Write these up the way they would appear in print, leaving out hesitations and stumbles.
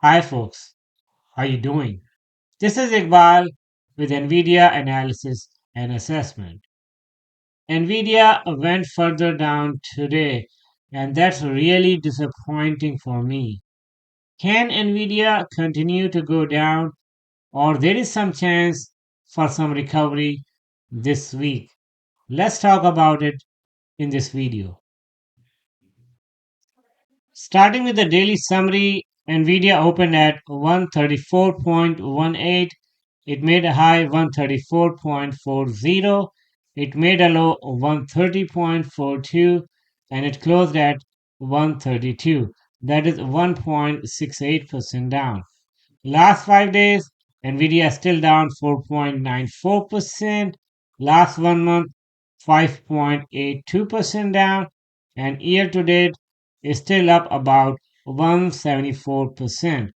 Hi folks, how you doing? This is Iqbal with NVIDIA Analysis and Assessment. NVIDIA went further down today and that's really disappointing for me. Can NVIDIA continue to go down or there is some chance for some recovery this week? Let's talk about it in this video. Starting with the daily summary, Nvidia opened at 134.18. It made a high 134.40. It made a low 130.42 and it closed at 132. That is 1.68% down. Last 5 days, Nvidia is still down 4.94%. Last 1 month, 5.82% down. And year to date is still up about 174%.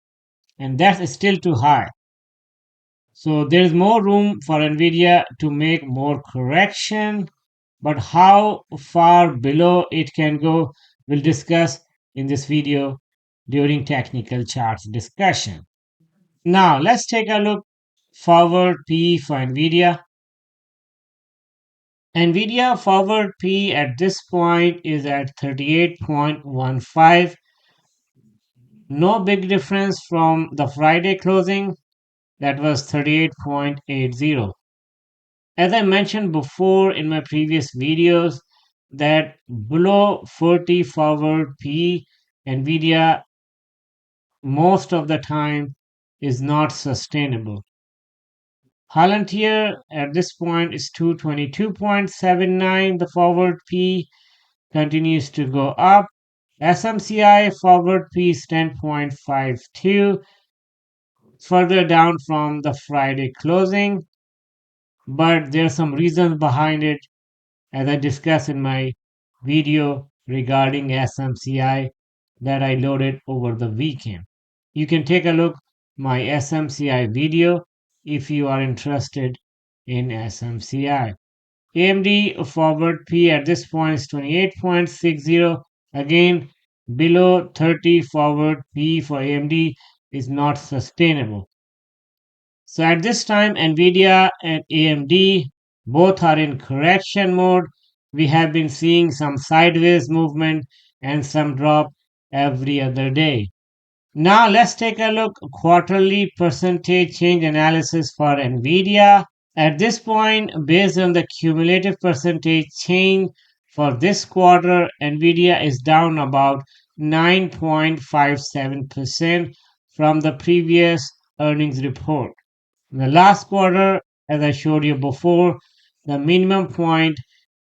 And that's still too high. So there is more room for Nvidia to make more correction. But how far below it can go, we'll discuss in this video during technical charts discussion. Now let's take a look forward P for Nvidia. Nvidia forward P at this point is at 38.15. No big difference from the Friday closing that was 38.80. As I mentioned before in my previous videos that below 40 forward P Nvidia most of the time is not sustainable. Palantir at this point is 222.79. The forward P continues to go up. SMCI forward P is 10.52, further down from the Friday closing, but there are some reasons behind it as I discussed in my video regarding SMCI that I loaded over the weekend. You can take a look my SMCI video if you are interested in SMCI. AMD forward P at this point is 28.60. Again, below 30 forward P for AMD is not sustainable. So at this time, Nvidia and AMD both are in correction mode. We have been seeing some sideways movement and some drop every other day. Now let's take a look quarterly percentage change analysis for Nvidia. At this point, based on the cumulative percentage change for this quarter, Nvidia is down about 9.57% from the previous earnings report. In the last quarter, as I showed you before, the minimum point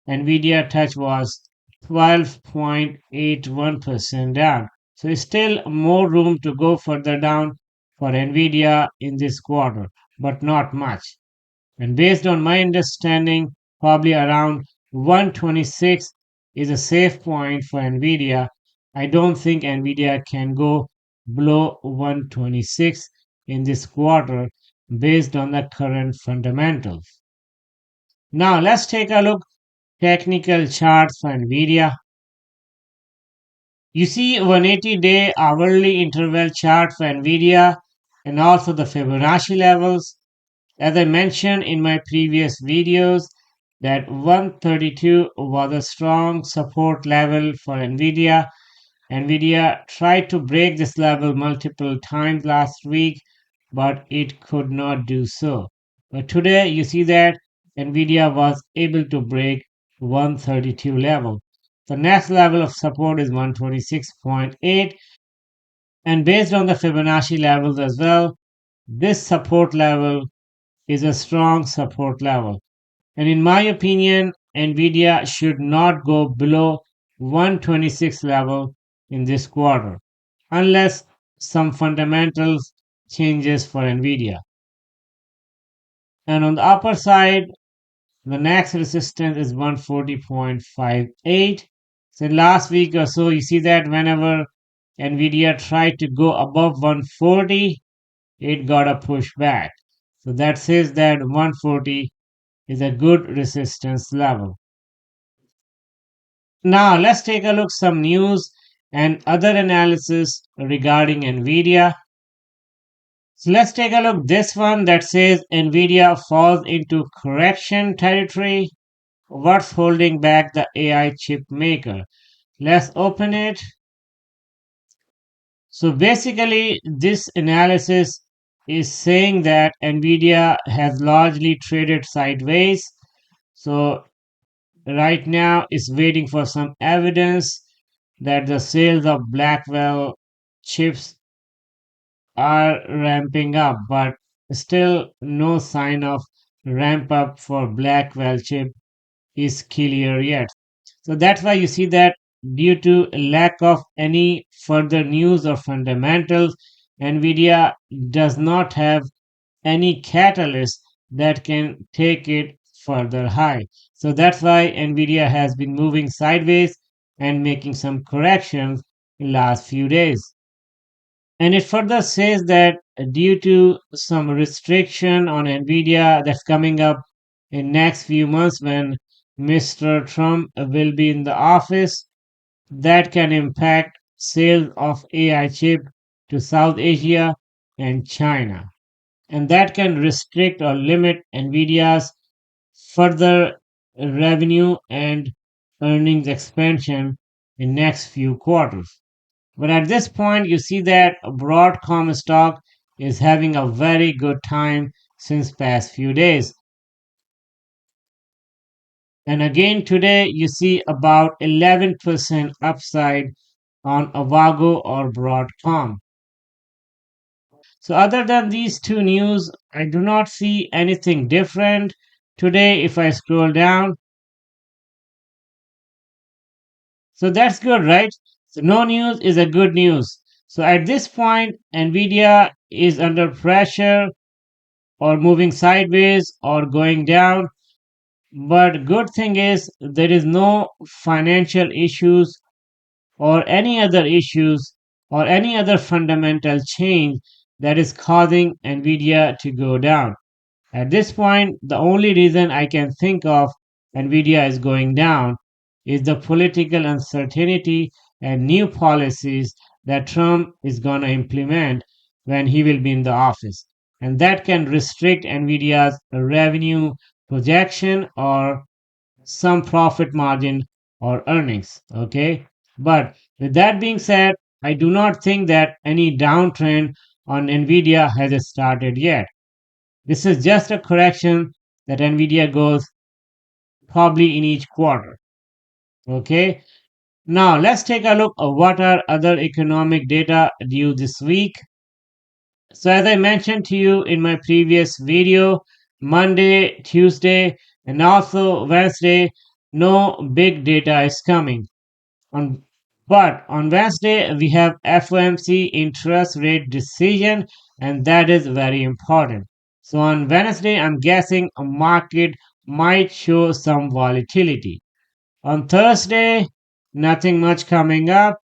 Nvidia touched was 12.81% down. So still more room to go further down for Nvidia in this quarter, but not much. And based on my understanding, probably around 126 is a safe point for Nvidia. I don't think Nvidia can go below 126 in this quarter based on the current fundamentals. Now let's take a look technical charts for Nvidia. You see 180-day hourly interval chart for Nvidia and also the Fibonacci levels. As I mentioned in my previous videos, that 132 was a strong support level for Nvidia. Nvidia tried to break this level multiple times last week, but it could not do so. But today you see that Nvidia was able to break 132 level. The next level of support is 126.8, and based on the Fibonacci levels as well, this support level is a strong support level. And in my opinion, Nvidia should not go below 126 level in this quarter unless some fundamentals changes for Nvidia. And on the upper side, the next resistance is 140.58. So last week or so, you see that whenever Nvidia tried to go above 140, it got a pushback. So that says that 140 is a good resistance level. Now let's take a look some news and other analysis regarding Nvidia. So let's take a look. This one that says Nvidia falls into correction territory. What's holding back the AI chip maker? Let's open it. So basically, this analysis is saying that Nvidia has largely traded sideways. So right now it's waiting for some evidence that the sales of Blackwell chips are ramping up, but still no sign of ramp up for Blackwell chip is clear yet. So that's why you see that due to lack of any further news or fundamentals, Nvidia does not have any catalyst that can take it further high. So that's why Nvidia has been moving sideways and making some corrections in last few days. And it further says that due to some restriction on Nvidia that's coming up in next few months when Mr. Trump will be in the office, that can impact sales of AI chip to South Asia and China. And that can restrict or limit Nvidia's further revenue and earnings expansion in next few quarters. But at this point, you see that Broadcom stock is having a very good time since past few days. And again today, you see about 11% upside on Avago or Broadcom. So other than these two news, I do not see anything different. Today, if I scroll down, so that's good, right? So no news is a good news. So at this point, Nvidia is under pressure or moving sideways or going down. But good thing is there is no financial issues or any other issues or any other fundamental change that is causing Nvidia to go down. At this point, the only reason I can think of Nvidia is going down is the political uncertainty and new policies that Trump is going to implement when he will be in the office. And that can restrict Nvidia's revenue projection or some profit margin or earnings. Okay. But with that being said, I do not think that any downtrend on Nvidia has started yet. This is just a correction that Nvidia goes probably in each quarter. Okay. Now let's take a look at what are other economic data due this week. So as I mentioned to you in my previous video, Monday, Tuesday, and also Wednesday, no big data is coming. But on Wednesday, we have FOMC interest rate decision, and that is very important. So on Wednesday, I'm guessing a market might show some volatility. On Thursday, nothing much coming up.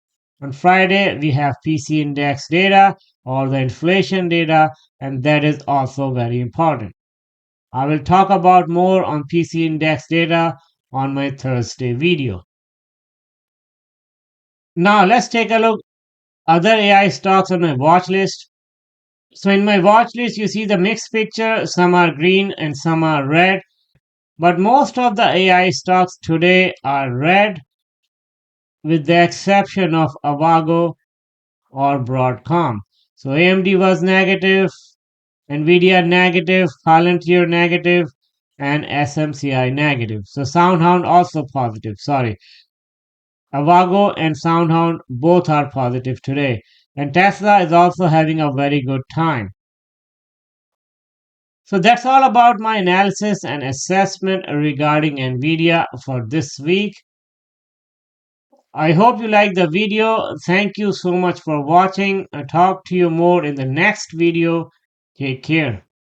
On Friday, we have PC index data or the inflation data, and that is also very important. I will talk about more on PC index data on my Thursday video. Now let's take a look other AI stocks on my watch list. So in my watch list, you see the mixed picture. Some are green and some are red. But most of the AI stocks today are red, with the exception of Avago or Broadcom. So AMD was negative, NVIDIA negative, Palantir negative, and SMCI negative. So SoundHound also positive. Sorry. Avago and SoundHound both are positive today. And Tesla is also having a very good time. So that's all about my analysis and assessment regarding NVIDIA for this week. I hope you like the video. Thank you so much for watching. I'll talk to you more in the next video. Take care.